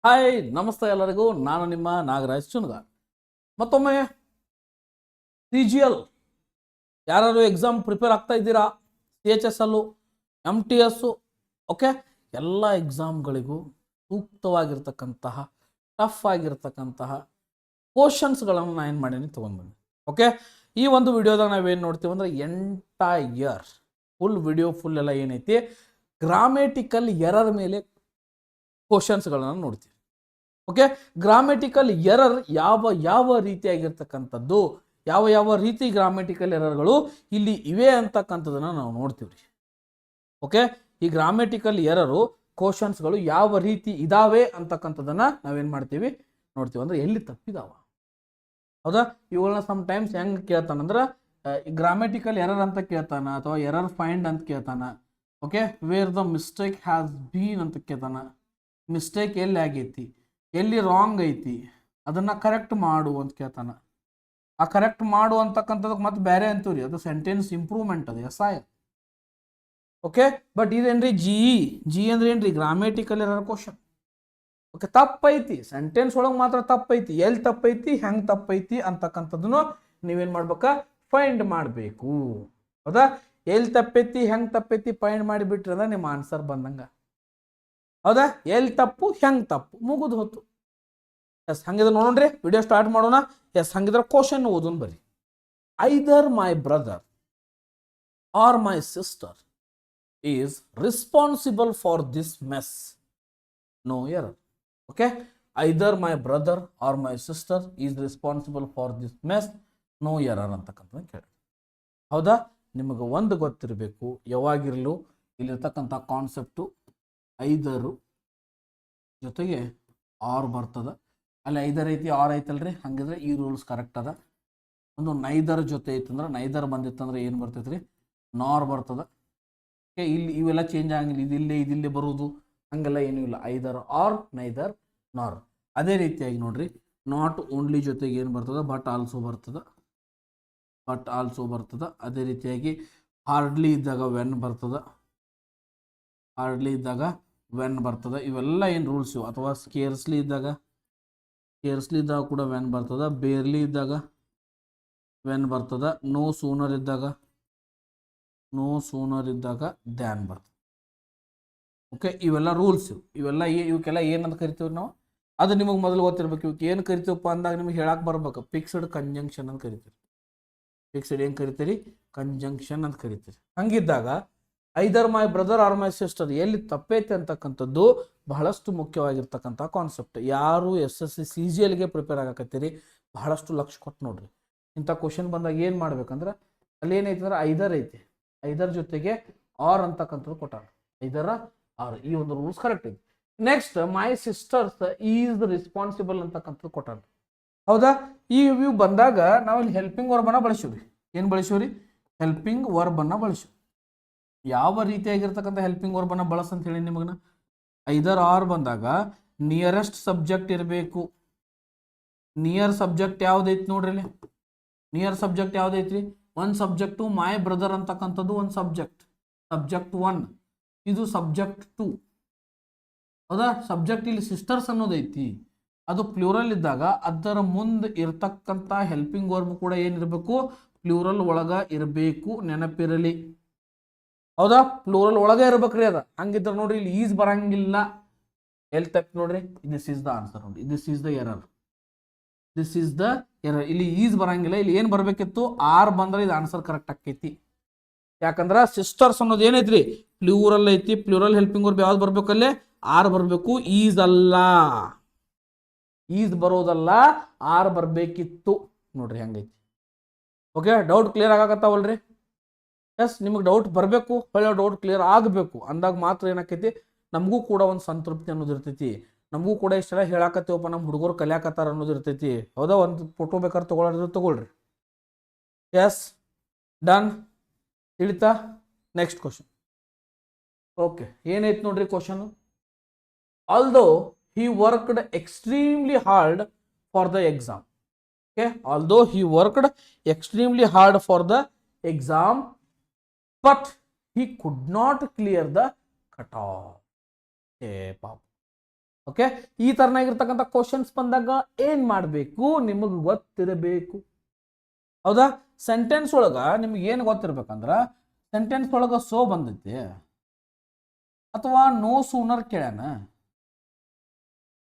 Hi ನಮಸ್ತೆ ಎಲ್ಲರಿಗೂ. ನಾನು ನಿಮ್ಮ ನಾಗರಾಜ್ ಚುನ್ಗಾರ್. ಮತ್ತೊಮ್ಮೆ CGL ಯಾರು ಎಕ್ಸಾಮ್ ಪ್ರಿಪೇರ್ ಆಗ್ತಾ ಇದ್ದೀರಾ, CHSL, MTS, ಓಕೆ, ಎಲ್ಲ ಎಕ್ಸಾಮ್ಗಳಿಗೂ ಸೂಕ್ತವಾಗಿರ್ತಕ್ಕಂತಹ ಟಫ್ ಆಗಿರ್ತಕ್ಕಂತಹ ಕ್ವಶನ್ಸ್ಗಳನ್ನು ನಾನು ಏನು ಮಾಡೀನಿ ತೊಗೊಂಡ್ಬಂದು. ಓಕೆ, ಈ ಒಂದು ವಿಡಿಯೋದಾಗ ನಾವೇನು ನೋಡ್ತೀವಿ ಅಂದರೆ ಎಂಟೈರ್ ಫುಲ್ ವಿಡಿಯೋ ಫುಲ್ ಎಲ್ಲ ಏನೈತಿ ಗ್ರಾಮೆಟಿಕಲ್ ಎರರ್ ಮೇಲೆ ಕ್ವಶನ್ಸ್ಗಳನ್ನು ನೋಡ್ತೀವಿ. ಓಕೆ, ಗ್ರಾಮೆಟಿಕಲ್ ಎರರ್ ಯಾವ ಯಾವ ರೀತಿಯಾಗಿರ್ತಕ್ಕಂಥದ್ದು, ಯಾವ ಯಾವ ರೀತಿ ಗ್ರಾಮೆಟಿಕಲ್ ಎರರ್ಗಳು ಇಲ್ಲಿ ಇವೆ ಅಂತಕ್ಕಂಥದ್ದನ್ನು ನಾವು ನೋಡ್ತೀವಿ. ಓಕೆ, ಈ ಗ್ರಾಮೆಟಿಕಲ್ ಎರರು ಕ್ವಶನ್ಸ್ಗಳು ಯಾವ ರೀತಿ ಇದಾವೆ ಅಂತಕ್ಕಂಥದ್ದನ್ನು ನಾವೇನು ಮಾಡ್ತೀವಿ ನೋಡ್ತೀವಿ. ಅಂದರೆ ಎಲ್ಲಿ ತಪ್ಪಿದಾವ, ಹೌದಾ? ಇವುಗಳನ್ನ ಸಮ್ ಟೈಮ್ಸ್ ಹೆಂಗೆ ಕೇಳ್ತಾನಂದ್ರೆ ಗ್ರಾಮೆಟಿಕಲ್ ಎರರ್ ಅಂತ ಕೇಳ್ತಾನ, ಅಥವಾ ಎರರ್ ಫೈಂಡ್ ಅಂತ ಕೇಳ್ತಾನ. Okay, where the mistake has been ಅಂತ ಕೇಳ್ತಾನ. ಮಿಸ್ಟೇಕ್ ಎಲ್ಲಿ ಆಗೈತಿ, ಎಲ್ಲಿ ರಾಂಗ್ ಐತಿ, ಅದನ್ನು ಕರೆಕ್ಟ್ ಮಾಡು ಅಂತ ಕೇಳ್ತಾನ. ಆ ಕರೆಕ್ಟ್ ಮಾಡು ಅಂತಕ್ಕಂಥದಕ್ಕೆ ಮತ್ತೆ ಬೇರೆ ಅಂತೀವ್ರಿ, ಅದು ಸೆಂಟೆನ್ಸ್ ಇಂಪ್ರೂವ್ಮೆಂಟ್, ಅದು SI. ಓಕೆ, ಬಟ್ ಇದೇನ್ರಿ ಜಿ ಅಂದ್ರೆ ಏನ್ರಿ ಗ್ರಾಮೆಟಿಕಲ್ ಎರರ್ ಕ್ವಶನ್. ಓಕೆ, ತಪ್ಪೈತಿ, ಸೆಂಟೆನ್ಸ್ ಒಳಗೆ ಮಾತ್ರ ತಪ್ಪೈತಿ, ಎಲ್ಲಿ ತಪ್ಪೈತಿ, ಹೆಂಗೆ ತಪ್ಪೈತಿ ಅಂತಕ್ಕಂಥದ್ದನ್ನು ನೀವೇನು ಮಾಡ್ಬೇಕಾ, ಫೈಂಡ್ ಮಾಡಬೇಕು. ಹೌದಾ? ಎಲ್ಲಿ ತಪ್ಪೈತಿ, ಹೆಂಗೆ ತಪ್ಪೈತಿ ಫೈಂಡ್ ಮಾಡಿಬಿಟ್ರೆ ಅಂದ್ರೆ ನಿಮ್ಮ ಆನ್ಸರ್ ಬಂದಂಗ. ಹೌದಾ? ಎಲ್ಲಿ ತಪ್ಪು, ಹೆಂಗೆ ತಪ್ಪು, ಮುಗಿದು ಹೊತ್ತು. ಎಸ್, ಹಂಗಿದ್ರೆ ನೋಡ್ರಿ, ವಿಡಿಯೋ ಸ್ಟಾರ್ಟ್ ಮಾಡೋಣ. ಎಸ್, ಹಂಗಿದ್ರೆ ಕ್ವಶನ್ ಓದೋನ್ ಬರ್ರಿ. Either my brother or my sister is responsible for this mess, no error. Okay, either my brother or my sister is responsible for this mess, no error ಅಂತಕ್ಕಂಥದ್ದು ಕೇಳಿ. ಹೌದಾ? ನಿಮಗೆ ಒಂದು ಗೊತ್ತಿರಬೇಕು, ಯಾವಾಗಿರಲು ಇಲ್ಲಿರ್ತಕ್ಕಂಥ ಕಾನ್ಸೆಪ್ಟು ಐದರು ಜೊತೆಗೆ ಆರ್ ಬರ್ತದ. ಅಲ್ಲಿ ಐದರ್ ಐತಿ, ಆರ್ ಐತಲ್ರಿ, ಹಂಗಿದ್ರೆ ಈ ರೂಲ್ಸ್ ಕರೆಕ್ಟ್ ಅದ. ಒಂದು ನೈದರ್ ಜೊತೆ ಐತಂದ್ರೆ, ನೈದರ್ ಬಂದಿತ್ತಂದ್ರೆ ಏನು ಬರ್ತೈತ್ರಿ, ನಾರ್ ಬರ್ತದ. ಓಕೆ, ಇಲ್ಲಿ ಇವೆಲ್ಲ ಚೇಂಜ್ ಆಗಂಗಿಲ್ಲ, ಇದಿಲ್ಲೇ ಬರುವುದು ಹಂಗೆಲ್ಲ ಏನೂ ಇಲ್ಲ. ಐದರ್ ಆರ್, ನೈದರ್ ನಾರ್. ಅದೇ ರೀತಿಯಾಗಿ ನೋಡ್ರಿ, ನಾಟ್ ಓನ್ಲಿ ಜೊತೆಗೆ ಏನು ಬರ್ತದ, ಬಟ್ ಆಲ್ಸೋ ಬರ್ತದ, ಬಟ್ ಆಲ್ಸೋ ಬರ್ತದ. ಅದೇ ರೀತಿಯಾಗಿ ಹಾರ್ಡ್ಲಿ ಇದ್ದಾಗ ವೆನ್ ಬರ್ತದ, ಹಾರ್ಡ್ಲಿ ಇದ್ದಾಗ ವೆನ್ ಬರ್ತದ. ಇವೆಲ್ಲ ಏನು ರೂಲ್ಸ್ ಇವು. ಅಥವಾ ಸ್ಕೇರ್ಸ್ಲಿ ಇದ್ದಾಗ ಕೂಡ ವೆನ್ ಬರ್ತದ, ಬೇರ್ಲಿ ಇದ್ದಾಗ ವೆನ್ ಬರ್ತದ, ನೋ ಸೂನರ್ ಇದ್ದಾಗ ದ್ಯಾನ್ ಬರ್ತದೆ. ಓಕೆ, ಇವೆಲ್ಲ ರೂಲ್ಸ್ ಇವು. ಇವಕ್ಕೆಲ್ಲ ಏನಂತ ಕರಿತೀವಿ ನಾವು, ಅದು ನಿಮಗೆ ಮೊದಲು ಗೊತ್ತಿರ್ಬೇಕು. ಇವಕ್ಕೆ ಏನು ಕರಿತೀವಪ್ಪ ಅಂದಾಗ ನಿಮಗೆ ಹೇಳಕ್ಕೆ ಬರ್ಬೇಕು. ಫಿಕ್ಸ್ಡ್ ಕಂಜಂಕ್ಷನ್ ಅಂತ ಕರಿತೀರಿ. ಫಿಕ್ಸ್ಡ್ ಏನು ಕರಿತೀರಿ, ಕಂಜಂಕ್ಷನ್ ಅಂತ ಕರಿತೀರಿ. ಹಂಗಿದ್ದಾಗ either my brother or my sister ಎಲ್ಲಿ ತಪ್ಪೈತೆ ಅಂತಕ್ಕಂಥದ್ದು ಬಹಳಷ್ಟು ಮುಖ್ಯವಾಗಿರ್ತಕ್ಕಂಥ ಕಾನ್ಸೆಪ್ಟ್. ಯಾರು SSC CGLಗೆ ಪ್ರಿಪೇರ್ ಆಗಕತ್ತೀರಿ, ಬಹಳಷ್ಟು ಲಕ್ಷ ಕೊಟ್ಟು ನೋಡ್ರಿ. ಇಂಥ ಕ್ವಶನ್ ಬಂದಾಗ ಏನು ಮಾಡ್ಬೇಕಂದ್ರೆ, ಅಲ್ಲಿ ಏನೈತೆ ಅಂದ್ರೆ ಐದರ್ ಐತಿ, ಐದರ್ ಜೊತೆಗೆ ಆರ್ ಅಂತಕ್ಕಂಥದ್ದು ಕೊಟ್ಟಾರ. ಐದರ ಆರ್, ಈ ಒಂದು ರೂಲ್ಸ್ ಕರೆಕ್ಟ್ ಐತಿ. Next, my sisters is responsible ಅಂತಕ್ಕಂಥದ್ದು ಕೊಟ್ಟಾರ. ಹೌದಾ? ಇವು ಬಂದಾಗ ನಾವು ಇಲ್ಲಿ ಹೆಲ್ಪಿಂಗ್ ವರ್ಬನ್ನ ಬಳಸಿವ್ರಿ. ಏನು ಬಳಸಿವ್ರಿ? ಹೆಲ್ಪಿಂಗ್ ವರ್ಬನ್ನ ಬಳಸಿವಿ. ಯಾವ ರೀತಿಯಾಗಿರ್ತಕ್ಕಂಥ ಹೆಲ್ಪಿಂಗ್ ವರ್ಬನ್ನ ಬಳಸಂತ ಹೇಳಿ ನಿಮಗನ. ಐದರ್ ಆರ್ ಬಂದಾಗ ನಿಯರೆಸ್ಟ್ ಸಬ್ಜೆಕ್ಟ್ ಇರಬೇಕು. ನಿಯರ್ ಸಬ್ಜೆಕ್ಟ್ ಯಾವ್ದೈತಿ ನೋಡ್ರಿ ಇಲ್ಲಿ. ನಿಯರ್ ಸಬ್ಜೆಕ್ಟ್ ಯಾವ್ದೈತ್ರಿ? ಒಂದು ಸಬ್ಜೆಕ್ಟು ಮೈ ಬ್ರದರ್ ಅಂತಕ್ಕಂಥದ್ದು ಒಂದು ಸಬ್ಜೆಕ್ಟ್ 1. ಇದು ಸಬ್ಜೆಕ್ಟ್ 2. ಹೌದಾ? ಸಬ್ಜೆಕ್ಟ್ ಇಲ್ಲಿ ಸಿಸ್ಟರ್ಸ್ ಅನ್ನೋದೈತಿ, ಅದು ಪ್ಲೂರಲ್ ಇದ್ದಾಗ ಅದರ ಮುಂದೆ ಇರ್ತಕ್ಕಂಥ ಹೆಲ್ಪಿಂಗ್ ವರ್ಬ್ ಕೂಡ ಏನಿರಬೇಕು, ಪ್ಲೂರಲ್ ಒಳಗ ಇರಬೇಕು, ನೆನಪಿರಲಿ. ಹೌದಾ? ಪ್ಲೂರಲ್ ಒಳಗೆ ಇರ್ಬೇಕ್ರಿ ಅದ. ಹಂಗಿದ್ರೆ ನೋಡ್ರಿ, ಇಲ್ಲಿ ಈಸ್ ಬರಂಗಿಲ್ಲ. ಎಲ್ಲಿ ತಪ್ಪು ನೋಡ್ರಿ, ದಿಸ್ ಈಸ್ ದ ಆನ್ಸರ್. ನೋಡಿ, ದಿಸ್ ಈಸ್ ದ ಎರರ್. ಇಲ್ಲಿ ಈಸ್ ಬರಂಗಿಲ್ಲ. ಇಲ್ಲಿ ಏನು ಬರ್ಬೇಕಿತ್ತು, ಆರ್ ಬಂದ್ರೆ ಇದು ಆನ್ಸರ್ ಕರೆಕ್ಟ್ ಆಕೈತಿ. ಯಾಕಂದ್ರೆ ಸಿಸ್ಟರ್ಸ್ ಅನ್ನೋದು ಏನೈತ್ರಿ, ಪ್ಲೂರಲ್ ಐತಿ. ಪ್ಲೂರಲ್ ಹೆಲ್ಪಿಂಗ್ ವರ್ಬ್ ಯಾವ್ದು ಬರ್ಬೇಕಲ್ಲೇ, ಆರ್ ಬರಬೇಕು. ಈಸ್ ಅಲ್ಲ, ಈಸ್ ಬರೋದಲ್ಲ, ಆರ್ ಬರಬೇಕಿತ್ತು. ನೋಡ್ರಿ ಹೆಂಗೈತಿ. ಓಕೆ, ಡೌಟ್ ಕ್ಲಿಯರ್ ಆಗಾಕತ್ತಾವಲ್ರಿ? ಎಸ್, ನಿಮಗೆ ಡೌಟ್ ಬರಬೇಕು, ಒಳ್ಳೆ ಡೌಟ್ ಕ್ಲಿಯರ್ ಆಗಬೇಕು ಅಂದಾಗ ಮಾತ್ರ ಏನಾಕೈತಿ, ನಮಗೂ ಕೂಡ ಒಂದು ಸಂತೃಪ್ತಿ ಅನ್ನೋದು ಇರ್ತೈತಿ. ನಮಗೂ ಕೂಡ ಇಷ್ಟೆಲ್ಲ ಹೇಳಾಕತ್ತೀವಪ್ಪ, ನಮ್ಮ ಹುಡುಗರು ಕಲಿಯಾಕತ್ತಾರ ಅನ್ನೋದು ಇರ್ತೈತಿ. ಹೌದಾ? ಒಂದು ಫೋಟೋ ಬೇಕಾದ್ರೆ ತಗೊಳ್ರಿ. ಎಸ್, ಡನ್, ತಿಳಿತಾ? Next question. ಓಕೆ, ಏನೈತಿ ನೋಡ್ರಿ question. Although he worked extremely hard for the exam. Okay, although he worked extremely hard for the exam, but he could not clear the cutoff. Papa. Okay, ಈ ತರನಾಗಿರ್ತಕ್ಕಂಥ questions ಬಂದಾಗ ಏನ್ ಮಾಡಬೇಕು, ನಿಮಗೆ ಗೊತ್ತಿರಬೇಕು. ಹೌದಾ? Sentence ಒಳಗ ನಿಮ್ಗೆ ಏನು ಗೊತ್ತಿರ್ಬೇಕಂದ್ರ, ಸೆಂಟೆನ್ಸ್ ಒಳಗ ಸೋ ಬಂದೈತಿ ಅಥವಾ ನೋ ಸೂನರ್ ಕೇಳ್ಯಾನ,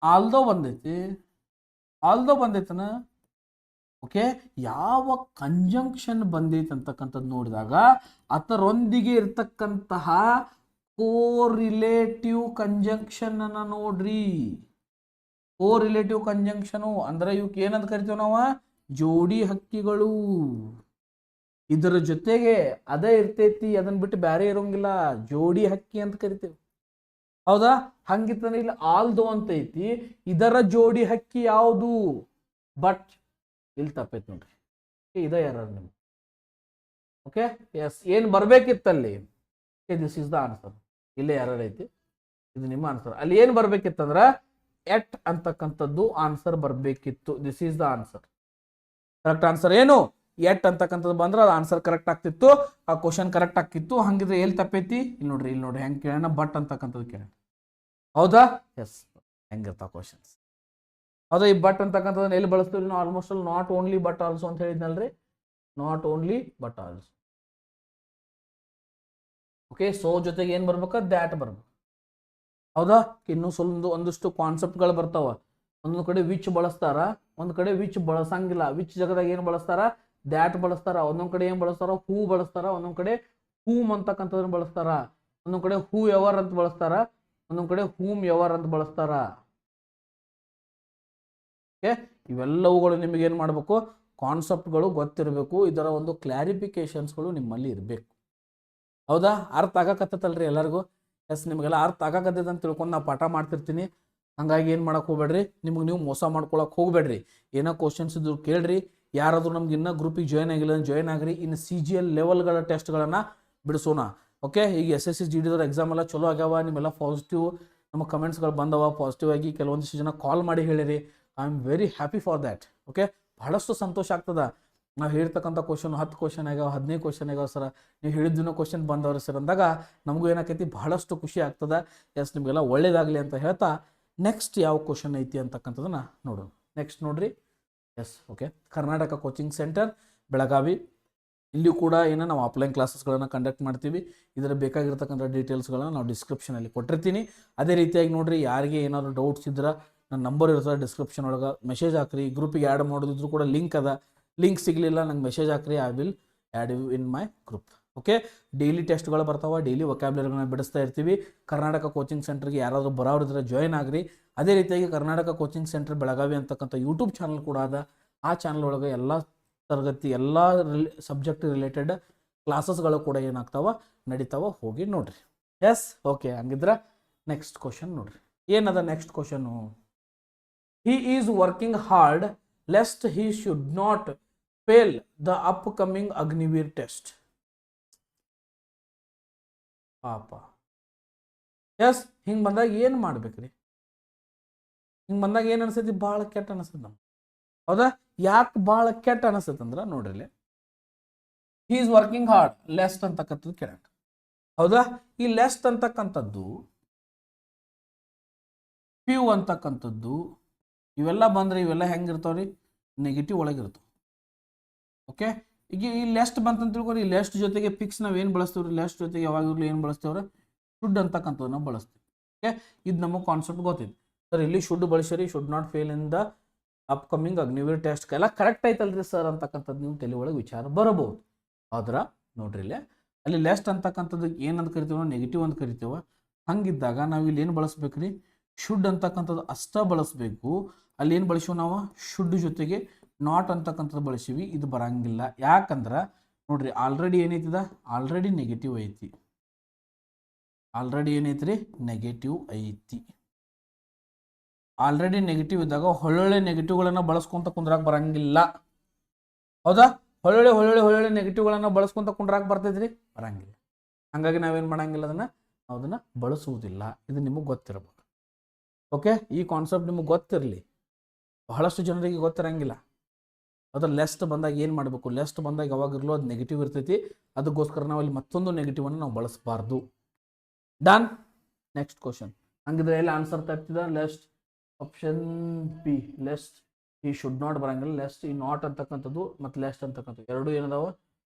ಆಲ್ದೋ ಬಂದೈತಿ, ಆಲ್ದೋ ಬಂದೈತನ. ಓಕೆ, ಯಾವ ಕಂಜಂಕ್ಷನ್ ಬಂದೈತೆ ಅಂತಕ್ಕಂಥದ್ದು ನೋಡಿದಾಗ ಅದರೊಂದಿಗೆ ಇರ್ತಕ್ಕಂತಹ ಕೋರಿಲೇಟಿವ್ ಕಂಜಂಕ್ಷನ್ ಅನ್ನ ನೋಡ್ರಿ. ಕೋರಿಲೇಟಿವ್ ಕಂಜಂಕ್ಷನು ಅಂದ್ರೆ ಇವಕ್ಕೆ ಏನಂತ ಕರಿತೀವಿ ನಾವು? ಜೋಡಿ ಹಕ್ಕಿಗಳು. ಇದರ ಜೊತೆಗೆ ಅದೇ ಇರ್ತೈತಿ, ಅದನ್ನ ಬಿಟ್ಟು ಬೇರೆ ಇರೋಂಗಿಲ್ಲ, ಜೋಡಿ ಹಕ್ಕಿ ಅಂತ ಕರಿತೀವಿ. ಹೌದಾ? ಹಂಗಿತ್ತಂದ್ರೆ ಇಲ್ಲಿ ಆಲ್ದೋ ಅಂತ ಐತಿ, ಇದರ ಜೋಡಿ ಹಕ್ಕಿ ಯಾವುದು? ಬಟ್ ಇಲ್ಲಿ ತಪ್ಪೈತಿ ನೋಡ್ರಿ, ಇದ ಎರರ್ ನಿಮ್ಗೆ. ಓಕೆ, ಎಸ್, ಏನ್ ಬರ್ಬೇಕಿತ್ತಲ್ಲಿ, ದಿಸ್ ಇಸ್ ದ ಆನ್ಸರ್. ಇಲ್ಲೇ ಎರರ್ ಐತಿ, ಇದು ನಿಮ್ಮ ಆನ್ಸರ್. ಅಲ್ಲಿ ಏನ್ ಬರ್ಬೇಕಿತ್ತಂದ್ರ ಎಟ್ ಅಂತಕ್ಕಂಥದ್ದು ಆನ್ಸರ್ ಬರ್ಬೇಕಿತ್ತು. This is the answer. Correct answer ಏನು? ಎಟ್ ಅಂತಕ್ಕಂಥದ್ದು ಬಂದ್ರೆ ಅದು ಆನ್ಸರ್ ಕರೆಕ್ಟ್ ಆಗ್ತಿತ್ತು, ಆ ಕ್ವಶನ್ ಕರೆಕ್ಟ್ ಆಗ್ತಿತ್ತು. ಹಂಗಿದ್ರೆ ಎಲ್ಲಿ ತಪ್ಪೈತಿ? ಇಲ್ಲಿ ನೋಡ್ರಿ, ಇಲ್ಲಿ ನೋಡ್ರಿ, ಹೆಂಗೆ ಕೇಳೋಣ, ಬಟ್ ಅಂತಕ್ಕಂಥದ್ದು ಕೇಳೋಣ. ಹೌದಾ? ಎಸ್, ಹೆಂಗಿರ್ತಾವ ಕ್ವಶನ್ಸ್. ಹೌದಾ? ಈ ಬಟ್ ಅಂತಕ್ಕಂಥದ್ದನ್ನ ಎಲ್ಲಿ ಬಳಸ್ತೀವಿ ನಾವು? ಆಲ್ಮೋಸ್ಟ್ ಅಲ್ಲಿ ನಾಟ್ ಓನ್ಲಿ ಬಟ್ ಆಲ್ಸೋ ಅಂತ ಹೇಳಿದ್ನಲ್ರಿ, not only but also. Okay, so ಜೊತೆಗೆ ಏನ್ ಬರ್ಬೇಕ? ದ್ಯಾಟ್ ಬರ್ಬೇಕು. ಹೌದಾ? ಇನ್ನು ಸ್ವಲ್ಪ ಒಂದಿಷ್ಟು ಕಾನ್ಸೆಪ್ಟ್ಗಳು ಬರ್ತಾವ. ಒಂದೊಂದು ಕಡೆ ವಿಚ್ ಬಳಸ್ತಾರ, ಒಂದ್ ಕಡೆ ವಿಚ್ ಬಳಸಂಗಿಲ್ಲ. ವಿಚ್ ಜಾಗದಾಗ ಏನ್ ಬಳಸ್ತಾರ? ದ್ಯಾಟ್ ಬಳಸ್ತಾರ. ಒಂದೊಂದ್ ಕಡೆ ಏನ್ ಬಳಸ್ತಾರ? ಹೂ ಬಳಸ್ತಾರ. ಒಂದೊಂದ್ ಕಡೆ ಹೂಮ್ ಅಂತಕ್ಕಂಥದನ್ನ ಬಳಸ್ತಾರ. ಒಂದೊಂದ್ ಕಡೆ ಹೂ ಎವರ್ ಅಂತ ಬಳಸ್ತಾರ. ಒಂದೊಂದ್ ಕಡೆ ಹೂಮ್ ಎವರ್ ಅಂತ ಬಳಸ್ತಾರ. ಓಕೆ, ಇವೆಲ್ಲವುಗಳು ನಿಮಗೆ ಏನ್ ಮಾಡ್ಬೇಕು? ಕಾನ್ಸೆಪ್ಟ್ಗಳು ಗೊತ್ತಿರಬೇಕು. ಇದರ ಒಂದು ಕ್ಲಾರಿಫಿಕೇಶನ್ಸ್ಗಳು ನಿಮ್ಮಲ್ಲಿ ಇರಬೇಕು. ಹೌದಾ? ಅರ್ಥ ಆಗಕತ್ತಲ್ರಿ ಎಲ್ಲರಿಗೂ? ಎಸ್, ನಿಮಗೆಲ್ಲ ಅರ್ಥ ಆಗಕತ್ತೈತೆ ಅಂತ ತಿಳ್ಕೊಂಡು ನಾ ಪಾಠ ಮಾಡ್ತಿರ್ತೀನಿ. ಹಂಗಾಗಿ ಏನು ಮಾಡಕ್ಕೆ ಹೋಗ್ಬೇಡ್ರಿ, ನಿಮಗೆ ನೀವು ಮೋಸ ಮಾಡ್ಕೊಳಕ್ಕೆ ಹೋಗ್ಬೇಡ್ರಿ. ಏನೋ ಕ್ವಶನ್ಸ್ ಇದ್ರು ಕೇಳ್ರಿ. ಯಾರಾದರೂ ನಮ್ಗೆ ಇನ್ನೂ ಗ್ರೂಪಿಗೆ ಜಾಯ್ನ್ ಆಗಿಲ್ಲ ಜಾಯ್ನ್ ಆಗ್ರಿ. ಇನ್ನು CGL ಲೆವೆಲ್ಗಳ ಟೆಸ್ಟ್ಗಳನ್ನು ಬಿಡಿಸೋಣ. ಓಕೆ, ಈಗ SSC GD ಎಕ್ಸಾಮ್ ಎಲ್ಲ ಚಲೋ ಆಗ್ಯಾವ. ನಿಮ್ಮೆಲ್ಲ ಪಾಸಿಟಿವ್ ನಮ್ಮ ಕಮೆಂಟ್ಸ್ಗಳು ಬಂದವ. ಪಾಸಿಟಿವ್ ಆಗಿ ಕೆಲವೊಂದಿಷ್ಟು ಜನ ಕಾಲ್ ಮಾಡಿ ಹೇಳಿರಿ. I am very happy for that. Okay, ಬಹಳಷ್ಟು ಸಂತೋಷ ಆಗ್ತದ. ನಾವು ಹೇಳ್ತಕ್ಕಂಥ ಕ್ವಶನ್ 10 ಕ್ವಶನ್ ಆಗ್ಯಾವ, 15 ಕ್ವಶನ್ ಆಗ್ಯಾವ ಸರ್, ನೀವು ಹೇಳಿದ್ದೂ ಕ್ವಶನ್ ಬಂದವ್ರಿ ಸರ್ ಅಂದಾಗ ನಮಗೂ ಏನಾಕೈತಿ, ಬಹಳಷ್ಟು ಖುಷಿ ಆಗ್ತದ. ಎಸ್, ನಿಮಗೆಲ್ಲ ಒಳ್ಳೇದಾಗಲಿ ಅಂತ ಹೇಳ್ತಾ ನೆಕ್ಸ್ಟ್ ಯಾವ ಕ್ವಶನ್ ಐತಿ ಅಂತಕ್ಕಂಥದ್ದನ್ನ ನೋಡೋಣ. ನೆಕ್ಸ್ಟ್ ನೋಡ್ರಿ. Yes, okay, Karnataka coaching centre Belagavi. ಇಲ್ಲಿಯೂ ಕೂಡ ಏನೋ ನಾವು ಆಫ್ಲೈನ್ ಕ್ಲಾಸಸ್ಗಳನ್ನು ಕಂಡಕ್ಟ್ ಮಾಡ್ತೀವಿ. ಇದರ ಬೇಕಾಗಿರ್ತಕ್ಕಂಥ ಡೀಟೇಲ್ಸ್ಗಳನ್ನ ನಾವು ಡಿಸ್ಕ್ರಿಪ್ಷನಲ್ಲಿ ಕೊಟ್ಟಿರ್ತೀನಿ. ಅದೇ ರೀತಿಯಾಗಿ ನೋಡ್ರಿ, ಯಾರಿಗೆ ಏನಾದರೂ ಡೌಟ್ಸ್ ಇದ್ರೆ ನನ್ನ ನಂಬರ್ ಇರ್ತದೆ ಡಿಸ್ಕ್ರಿಪ್ಷನ್ ಒಳಗೆ, ಮೆಸೇಜ್ ಹಾಕ್ರಿ. ಗ್ರೂಪಿಗೆ ಆ್ಯಡ್ ಮಾಡೋದಿದ್ರು ಕೂಡ ಲಿಂಕ್ ಅದ. ಲಿಂಕ್ ಸಿಗಲಿಲ್ಲ ನಂಗೆ ಮೆಸೇಜ್ ಹಾಕ್ರಿ, I will add you in my group. Okay, daily ಟೆಸ್ಟ್ಗಳು ಬರ್ತಾವೆ, ಡೈಲಿ ವೊಕ್ಯಾಬ್ಯುಲರಿಗಳನ್ನ ಬಿಡಿಸ್ತಾ ಇರ್ತೀವಿ. ಕರ್ನಾಟಕ ಕೋಚಿಂಗ್ ಸೆಂಟರ್ಗೆ ಯಾರಾದರೂ ಬರೋರಿದ್ರೆ ಜಾಯ್ನ್ ಆಗ್ರಿ. ಅದೇ ರೀತಿಯಾಗಿ ಕರ್ನಾಟಕ ಕೋಚಿಂಗ್ ಸೆಂಟರ್ ಬೆಳಗಾವಿ ಅಂತಕ್ಕಂಥ ಯೂಟ್ಯೂಬ್ ಚಾನಲ್ ಕೂಡ ಅದ. ಆ ಚಾನಲ್ ಒಳಗೆ ಎಲ್ಲ ತರಗತಿ, ಎಲ್ಲ ಸಬ್ಜೆಕ್ಟ್ ರಿಲೇಟೆಡ್ ಕ್ಲಾಸಸ್ಗಳು ಕೂಡ ಏನಾಗ್ತಾವ, ನಡೀತಾವ, ಹೋಗಿ ನೋಡ್ರಿ. ಎಸ್, ಓಕೆ, ಹಂಗಿದ್ರೆ ನೆಕ್ಸ್ಟ್ ಕ್ವಶನ್ ನೋಡ್ರಿ. ಏನದ next question? He is working hard lest he should not fail the upcoming Agniveer test. ಪಾಪ. ಎಸ್, ಹಿಂಗೆ ಬಂದಾಗ ಏನು ಮಾಡ್ಬೇಕ್ರಿ? ಹಿಂಗೆ ಬಂದಾಗ ಏನು ಅನಿಸ್ತೈತಿ? ಭಾಳ ಕೆಟ್ಟ ಅನಿಸ್ತದೆ ನಮ್ಗೆ. ಹೌದಾ? ಯಾಕೆ ಭಾಳ ಕೆಟ್ಟ ಅನಿಸ್ತೈತೆ ಅಂದ್ರೆ ನೋಡ್ರಿ, he is working hard, lest ಅಂತಕ್ಕಂಥದ್ದು ಕೇಳೋಣ. ಹೌದಾ? ಈ ಲೆಸ್ಟ್ ಅಂತಕ್ಕಂಥದ್ದು, ಫ್ಯೂ ಅಂತಕ್ಕಂಥದ್ದು, ಇವೆಲ್ಲ ಬಂದ್ರೆ ಇವೆಲ್ಲ ಹೆಂಗಿರ್ತಾವ್ರಿ? ನೆಗೆಟಿವ್ ಒಳಗಿರ್ತಾವ. ಓಕೆ, ಈಗ ಈ ಲೆಸ್ಟ್ ಬಂತಂತ ತಿಳ್ಕೊರಿ. ಈ ಲೆಸ್ಟ್ ಜೊತೆಗೆ ಫಿಕ್ಸ್ ನಾವು ಏನು ಬಳಸ್ತೀವ್ರಿ? ಲೆಸ್ಟ್ ಜೊತೆಗೆ ಯಾವಾಗಲೂ ಏನು ಬಳಸ್ತೇವ್ರಿ? ಶುಡ್ ಅಂತಕ್ಕಂಥದ್ದು ನಾವು ಬಳಸ್ತೀವಿ. ಓಕೆ, ಇದು ನಮಗೆ ಕಾನ್ಸೆಪ್ಟ್ ಗೊತ್ತಿದೆ ಸರ್. ಇಲ್ಲಿ ಶುಡ್ ಬಳಸಿರಿ, should not fail in the upcoming Agniveer test. ಎಲ್ಲ ಕರೆಕ್ಟ್ ಆಯ್ತಲ್ರಿ ಸರ್ ಅಂತಕ್ಕಂಥದ್ದು ನೀವು ತಲೆ ಒಳಗೆ ವಿಚಾರ ಬರಬಹುದು. ಆದ್ರೆ ನೋಡ್ರಿ, ಅಲ್ಲಿ ಲೆಸ್ಟ್ ಅಂತಕ್ಕಂಥದ್ದು ಏನಂತ ಕರಿತೀವ? ನೆಗೆಟಿವ್ ಅಂತ ಕರಿತೀವ. ಹಂಗಿದ್ದಾಗ ನಾವು ಇಲ್ಲಿ ಏನು ಬಳಸ್ಬೇಕ್ರಿ? ಶುಡ್ ಅಂತಕ್ಕಂಥದ್ದು ಅಷ್ಟ ಬಳಸಬೇಕು. ಅಲ್ಲಿ ಏನು ಬಳಸಿವಿ ನಾವು? ಶುಡ್ ಜೊತೆಗೆ ನಾಟ್ ಅಂತಕ್ಕಂಥದ್ದು ಬಳಸಿವಿ. ಇದು ಬರಂಗಿಲ್ಲ. ಯಾಕಂದ್ರೆ ನೋಡ್ರಿ, ಆಲ್ರೆಡಿ ಏನೈತಿದ? ಆಲ್ರೆಡಿ ನೆಗೆಟಿವ್ ಐತಿ. ಆಲ್ರೆಡಿ ಏನೈತ್ರಿ? ನೆಗೆಟಿವ್ ಐತಿ. ಆಲ್ರೆಡಿ ನೆಗೆಟಿವ್ ಇದ್ದಾಗ ಒಳ್ಳೊಳ್ಳೆ ನೆಗೆಟಿವ್ಗಳನ್ನು ಬಳಸ್ಕೊಂತ ಕುಂದ್ರಾಕ್ ಬರಂಗಿಲ್ಲ. ಹೌದಾ? ಒಳ್ಳೊಳ್ಳೆ ನೆಗೆಟಿವ್ಗಳನ್ನು ಬಳಸ್ಕೊಂತ ಕುಂದ್ರಾಕ್ ಬರ್ತೈತ್ರಿ? ಬರಂಗಿಲ್ಲ. ಹಂಗಾಗಿ ನಾವೇನು ಮಾಡಂಗಿಲ್ಲ, ಅದನ್ನ ಬಳಸುವುದಿಲ್ಲ. ಇದು ನಿಮಗೆ ಗೊತ್ತಿರಬೇಕು. ಓಕೆ, ಈ ಕಾನ್ಸೆಪ್ಟ್ ನಿಮಗೆ ಗೊತ್ತಿರಲಿ. ಬಹಳಷ್ಟು ಜನರಿಗೆ ಗೊತ್ತಿರಂಗಿಲ್ಲ. ಅದ್ರ ಲೆಸ್ಟ್ ಬಂದಾಗ ಏನು ಮಾಡಬೇಕು? ಲೆಸ್ಟ್ ಬಂದಾಗ ಯಾವಾಗಿರಲೂ ಅದು ನೆಗೆಟಿವ್ ಇರ್ತೈತಿ. ಅದಕ್ಕೋಸ್ಕರ ನಾವು ಅಲ್ಲಿ ಮತ್ತೊಂದು ನೆಗೆಟಿವ್ ಅನ್ನು ನಾವು ಬಳಸಬಾರ್ದು. ಡನ್. Next question. ಹಂಗಿದ್ರೆ ಎಲ್ಲಿ ಆನ್ಸರ್ ತಪ್ಪಿದ ಲೆಸ್ಟ್ ಆಪ್ಷನ್ ಬಿ ಲೆಸ್ಟ್ ಈ ಶುಡ್ ನಾಟ್ ಬರಂಗಿಲ್ಲ ಲೆಸ್ಟ್ ಈ ನಾಟ್ ಅಂತಕ್ಕಂಥದ್ದು ಮತ್ತು ಲೆಸ್ಟ್ ಅಂತಕ್ಕಂಥದ್ದು ಎರಡು ಏನದಾವ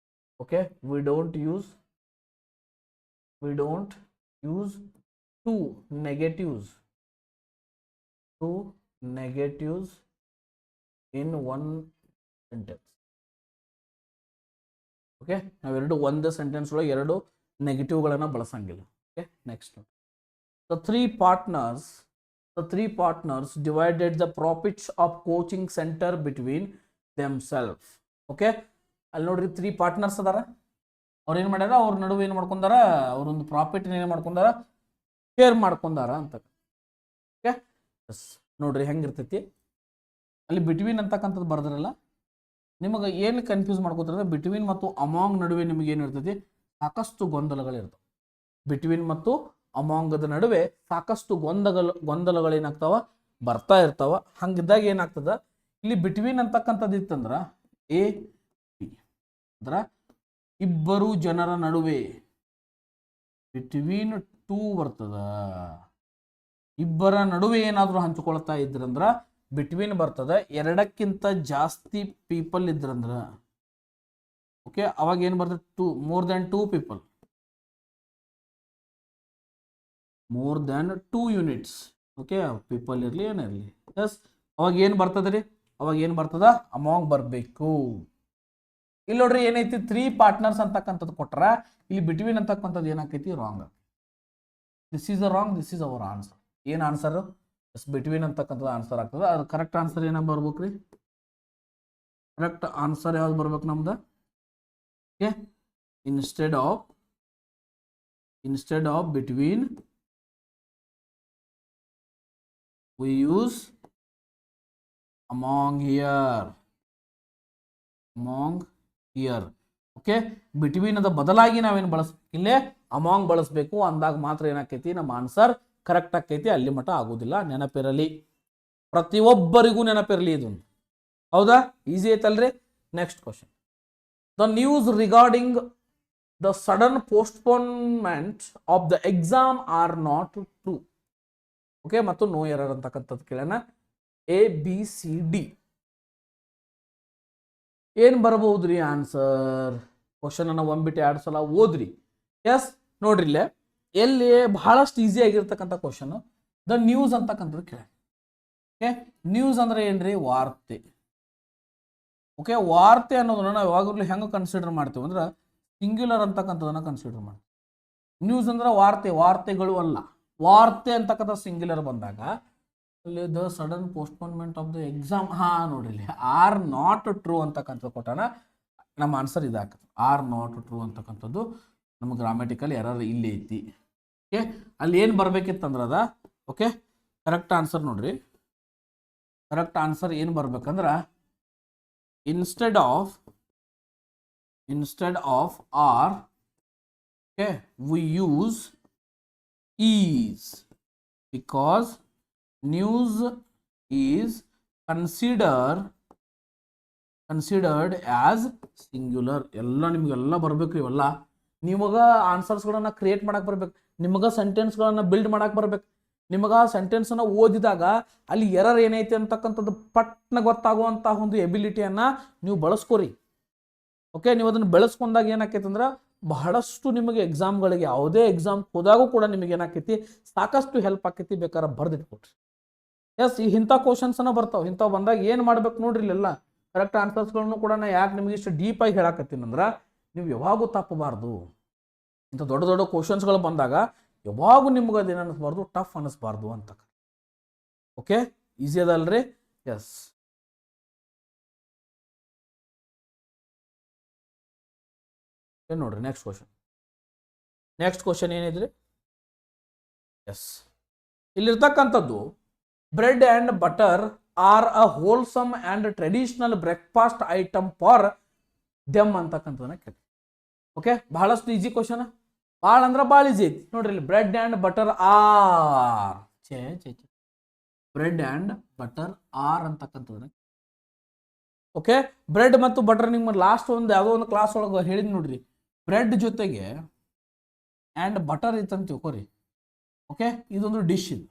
okay we don't use two negatives in one sentence. Okay ನಾವೆರಡು ಒಂದು ಸೆಂಟೆನ್ಸ್ ಒಳಗೆ ಎರಡು ನೆಗೆಟಿವ್ಗಳನ್ನು ಬಳಸಂಗಿಲ್ಲ. Okay next the three partners divided the profits of coaching center between themselves. Okay ಅಲ್ಲಿ ನೋಡ್ರಿ 3 ಪಾರ್ಟ್ನರ್ಸ್ ಅದಾರ ಅವ್ರು ಏನು ಮಾಡ್ಯಾರ ಅವ್ರ ನಡುವೆ ಏನು ಮಾಡ್ಕೊಂಡಾರ ಅವ್ರೊಂದು ಪ್ರಾಫಿಟ್ ಏನು ಮಾಡ್ಕೊಂಡಾರ ಶೇರ್ ಮಾಡ್ಕೊಂಡಾರ ಅಂತ. ಓಕೆ ಎಸ್ ನೋಡ್ರಿ ಹೆಂಗಿರ್ತೈತಿ ಅಲ್ಲಿ ಬಿಟ್ವೀನ್ ಅಂತಕ್ಕಂಥದ್ದು ಬರ್ದ್ರಲ್ಲ ನಿಮಗೆ ಏನು ಕನ್ಫ್ಯೂಸ್ ಮಾಡ್ಕೋತಾರೆ ಬಿಟ್ವೀನ್ ಮತ್ತು ಅಮಾಂಗ್ ನಡುವೆ ನಿಮಗೆ ಏನು ಇರ್ತೈತಿ ಸಾಕಷ್ಟು ಗೊಂದಲಗಳಿರ್ತವೆ. ಬಿಟ್ವೀನ್ ಮತ್ತು ಅಮಾಂಗದ ನಡುವೆ ಸಾಕಷ್ಟು ಗೊಂದಲಗಳೇನಾಗ್ತಾವ ಬರ್ತಾ ಇರ್ತಾವ. ಹಂಗಿದ್ದಾಗ ಏನಾಗ್ತದ ಇಲ್ಲಿ ಬಿಟ್ವೀನ್ ಅಂತಕ್ಕಂಥದ್ದು ಇತ್ತಂದ್ರ ಎ ಬಿ ಅಂದ್ರ ಇಬ್ಬರು ಜನರ ನಡುವೆ ಬಿಟ್ವೀನ್ ಟೂ ಬರ್ತದ. ಇಬ್ಬರ ನಡುವೆ ಏನಾದರೂ ಹಂಚಿಕೊಳ್ತಾ ಇದ್ರಂದ್ರ ಬಿಟ್ವೀನ್ ಬರ್ತದ. ಎರಡಕ್ಕಿಂತ ಜಾಸ್ತಿ ಪೀಪಲ್ ಇದ್ರಂದ್ರ ಓಕೆ ಅವಾಗ ಏನು ಬರ್ತದೆ more than two units okay people ಇರಲಿ ಏನಿರಲಿ ಎಸ್ ಅವಾಗ ಏನು ಬರ್ತದೆ ರೀ ಅವಾಗ ಏನು ಬರ್ತದ ಅಮಾಂಗ್ ಬರಬೇಕು. ಇಲ್ಲಿ ನೋಡ್ರಿ ಏನೈತಿ 3 ಪಾರ್ಟ್ನರ್ಸ್ ಅಂತಕ್ಕಂಥದ್ದು ಕೊಟ್ರ ಇಲ್ಲಿ ಬಿಟ್ವೀನ್ ಅಂತಕ್ಕಂಥದ್ದು ಏನಾಕೈತಿ wrong. This is a wrong this is our answer. ಏನು ಆನ್ಸರ್ ಎಸ್ ಬಿಟ್ವೀನ್ ಅಂತಕ್ಕಂಥದ್ದು ಆನ್ಸರ್ ಆಗ್ತದೆ. ಅದು ಕರೆಕ್ಟ್ ಆನ್ಸರ್ ಏನ ಬರ್ಬೇಕು ರೀ ಕರೆಕ್ಟ್ ಆನ್ಸರ್ ಯಾವ್ದು ಬರ್ಬೇಕು ನಮ್ದು okay instead of between we use among here okay between ಅದ ಬದಲಾಗಿ ನಾವೇನು ಬಳಸ್ಬೇಕು ಇಲ್ಲೇ ಅಮಾಂಗ್ ಬಳಸಬೇಕು ಅಂದಾಗ ಮಾತ್ರ ಏನಾಕೈತಿ ನಮ್ಮ ಆನ್ಸರ್ ಕರೆಕ್ಟ್ ಆಕೈತಿ. ಅಲ್ಲಿ ಮಟ್ಟ ಆಗೋದಿಲ್ಲ. ನೆನಪಿರಲಿ ಪ್ರತಿಯೊಬ್ಬರಿಗೂ ನೆನಪಿರಲಿ ಇದು ಹೌದಾ ಈಸಿ ಐತಲ್ರಿ. Next question the news regarding the sudden postponement of the exam are not true. Okay ಮತ್ತು ನೋ ಎರರ್ ಅಂತಕ್ಕಂಥದ್ದು ಕೇಳೋಣ. ABCD ಏನು ಬರಬಹುದ್ರಿ ಆನ್ಸರ್ ಕ್ವಶನ್ ಅನ್ನ ಒಂದ್ಬಿಟ್ಟು 2 ಸಲ ಓದ್ರಿ. ಎಸ್ ನೋಡ್ರಿ ಇಲ್ಲೇ ಎಲ್ಲಿ ಬಹಳಷ್ಟು ಈಸಿ ಆಗಿರ್ತಕ್ಕಂಥ ಕ್ವಶನ್ ದ ನ್ಯೂಸ್ ಅಂತಕ್ಕಂಥದ್ದು ಕೇಳ. ಓಕೆ ನ್ಯೂಸ್ ಅಂದ್ರೆ ಏನ್ರಿ ವಾರ್ತೆ. ಓಕೆ ವಾರ್ತೆ ಅನ್ನೋದನ್ನ ನಾವು ಯಾವಾಗಲೂ ಹೆಂಗೆ ಕನ್ಸಿಡರ್ ಮಾಡ್ತೀವಿ ಅಂದ್ರೆ ಸಿಂಗ್ಯುಲರ್ ಅಂತಕ್ಕಂಥದನ್ನ ಕನ್ಸಿಡರ್ ಮಾಡ್ತೀವಿ. ನ್ಯೂಸ್ ಅಂದ್ರೆ ವಾರ್ತೆಗಳು ಅಲ್ಲ. ವಾರ್ತೆ ಅಂತಕ್ಕಂಥ ಸಿಂಗ್ಯುಲರ್ ಬಂದಾಗ ಅಲ್ಲಿ the sudden postponement of the exam ನೋಡ್ರಿ ಇಲ್ಲಿ ಆರ್ ನಾಟ್ ಟ್ರೂ ಅಂತಕ್ಕಂಥದ್ದು ಕೊಟ್ಟಾನ. ನಮ್ಮ ಆನ್ಸರ್ ಇದಾಗ್ತದೆ ಆರ್ ನಾಟ್ ಟ್ರೂ ಅಂತಕ್ಕಂಥದ್ದು ನಮ್ಮ ಗ್ರಾಮೆಟಿಕಲ್ ಎರರ್ ಇಲ್ಲಿ ಐತಿ. ಓಕೆ ಅಲ್ಲಿ ಏನು ಬರ್ಬೇಕಿತ್ತಂದ್ರೆ ಅದ ಓಕೆ ಕರೆಕ್ಟ್ ಆನ್ಸರ್ ನೋಡ್ರಿ ಕರೆಕ್ಟ್ ಆನ್ಸರ್ ಏನು ಬರ್ಬೇಕಂದ್ರೆ instead of are okay we use is because news is considered as singular. ಎಲ್ಲ ನಿಮಗೆಲ್ಲ ಬರಬೇಕು. ಇವೆಲ್ಲ ನಿಮಗ ಆನ್ಸರ್ಸ್ಗಳನ್ನ ಕ್ರಿಯೇಟ್ ಮಾಡಕ್ಕೆ ಬರ್ಬೇಕು. ನಿಮಗ ಸೆಂಟೆನ್ಸ್ಗಳನ್ನ ಬಿಲ್ಡ್ ಮಾಡಕ್ಕೆ ಬರ್ಬೇಕು. ನಿಮಗ ಸೆಂಟೆನ್ಸನ್ನು ಓದಿದಾಗ ಅಲ್ಲಿ ಎರರ್ ಏನೈತೆ ಅಂತಕ್ಕಂಥದ್ದು ಪಟ್ನ ಗೊತ್ತಾಗುವಂಥ ಒಂದು ಎಬಿಲಿಟಿಯನ್ನು ನೀವು ಬಳಸ್ಕೋರಿ. ಓಕೆ ನೀವು ಅದನ್ನು ಬೆಳೆಸ್ಕೊಂಡಾಗ ಏನಾಕೈತೆ ಅಂದ್ರೆ ಬಹಳಷ್ಟು ನಿಮಗೆ ಎಕ್ಸಾಮ್ಗಳಿಗೆ ಯಾವುದೇ ಎಕ್ಸಾಮ್ ಹೋದಾಗೂ ಕೂಡ ನಿಮಗೆ ಏನಾಕೈತಿ ಸಾಕಷ್ಟು ಹೆಲ್ಪ್ ಆಕೈತಿ. ಬೇಕಾದ್ರೆ ಬರ್ದಿಟ್ಕೊಟ್ರಿ. ಎಸ್ ಇಂಥ ಕ್ವಶನ್ಸನ್ನ ಬರ್ತಾವೆ. ಇಂಥವು ಬಂದಾಗ ಏನು ಮಾಡ್ಬೇಕು ನೋಡ್ರಿ ಇಲ್ಲೆಲ್ಲ ಕರೆಕ್ಟ್ ಆನ್ಸರ್ಸ್ಗಳನ್ನು ಕೂಡ ನಾ ಯಾಕೆ ನಿಮಗೆ ಇಷ್ಟು ಡೀಪಾಗಿ ಹೇಳಕತ್ತೀನಿ ಅಂದ್ರೆ ನೀವು ಯಾವಾಗೂ ತಪ್ಪಬಾರ್ದು. ಇಂಥ ದೊಡ್ಡ ದೊಡ್ಡ ಕ್ವಶನ್ಸ್ಗಳು ಬಂದಾಗ ಯಾವಾಗೂ ನಿಮ್ಗೆ ಅದೇನು ಅನ್ನಿಸ್ಬಾರ್ದು ಟಫ್ ಅನ್ನಿಸ್ಬಾರ್ದು ಅಂತ. ಓಕೆ ಈಸಿ ಅದಲ್ರಿ. ಎಸ್ ನೋಡ್ರಿ ನೆಕ್ಸ್ಟ್ ಕ್ವಶನ್ ಏನಿದ್ರಿ ಎಸ್ ಇಲ್ಲಿರ್ತಕ್ಕಂಥದ್ದು bread and butter are a wholesome and traditional breakfast item for them ಅಂತಕ್ಕಂಥದನ್ನ ಕೇಳಿ. ಓಕೆ ಬಹಳಷ್ಟು ಈಜಿ ಕ್ವಶನ್ ಭಾಳ ಅಂದ್ರೆ ಭಾಳ ಈಜಿ ಐತಿ ನೋಡ್ರಿ ಇಲ್ಲಿ bread and butter are bread and butter are ಅಂತಕ್ಕಂಥದನ್ನ ಓಕೆ ಬ್ರೆಡ್ ಮತ್ತು ಬಟರ್ ನಿಮ್ಮ ಲಾಸ್ಟ್ ಒಂದು ಯಾವುದೋ ಒಂದು ಕ್ಲಾಸ್ ಒಳಗೆ ಹೇಳಿದ್ ನೋಡ್ರಿ ಬ್ರೆಡ್ ಜೊತೆಗೆ ಆ್ಯಂಡ್ ಬಟರ್ ಇತ್ತಂತ ತಿಳ್ಕೊರಿ. ಓಕೆ, ಇದೊಂದು ಡಿಶ್ ಇದು.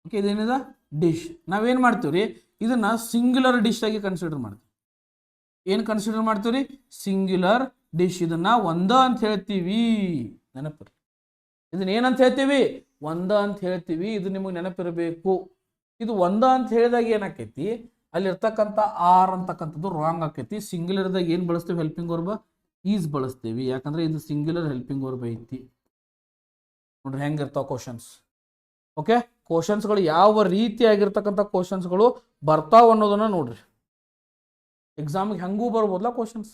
ಓಕೆ, ಇದೇನಿದೆ ಡಿಶ್. ನಾವೇನು ಮಾಡ್ತೀವಿ ರೀ, ಇದನ್ನ ಸಿಂಗ್ಯುಲರ್ ಡಿಶ್ ಆಗಿ ಕನ್ಸಿಡರ್ ಮಾಡ್ತೀವಿ. ಏನು ಕನ್ಸಿಡರ್ ಮಾಡ್ತೀವಿ ರೀ, ಸಿಂಗ್ಯುಲರ್ ಡಿಶ್. ಇದನ್ನ ಒಂದ ಅಂತ ಹೇಳ್ತೀವಿ, ನೆನಪಿರ್ಲಿ. ಇದನ್ನ ಏನಂತ ಹೇಳ್ತೀವಿ, ಒಂದ ಅಂತ ಹೇಳ್ತೀವಿ. ಇದು ನಿಮಗೆ ನೆನಪಿರಬೇಕು. ಇದು ಒಂದ ಅಂತ ಹೇಳಿದಾಗ ಏನಾಕೈತಿ, ಅಲ್ಲಿರ್ತಕ್ಕಂಥ ಆರ್ ಅಂತಕ್ಕಂಥದ್ದು ರಾಂಗ್ ಆಕೈತಿ. ಸಿಂಗ್ಯುಲರ್ದಾಗ ಏನು ಬಳಸ್ತೀವಿ, ಹೆಲ್ಪಿಂಗ್ ವರ್ಬ್ ಈಸ್ ಬಳಸ್ತೀವಿ. ಯಾಕಂದ್ರೆ ಇದು ಸಿಂಗ್ಯುಲರ್ ಹೆಲ್ಪಿಂಗ್ ವರ್ಬ್ ಐತಿ. ನೋಡ್ರಿ ಹೆಂಗಿರ್ತಾವ ಕ್ವಶನ್ಸ್. ಓಕೆ, ಕ್ವಶನ್ಸ್ಗಳು ಯಾವ ರೀತಿಯಾಗಿರ್ತಕ್ಕಂಥ ಕ್ವಶನ್ಸ್ಗಳು ಬರ್ತಾವ ಅನ್ನೋದನ್ನ ನೋಡ್ರಿ. ಎಕ್ಸಾಮಿಗೆ ಹೆಂಗೂ ಬರ್ಬೋದಲ್ಲ ಕ್ವಶನ್ಸ್,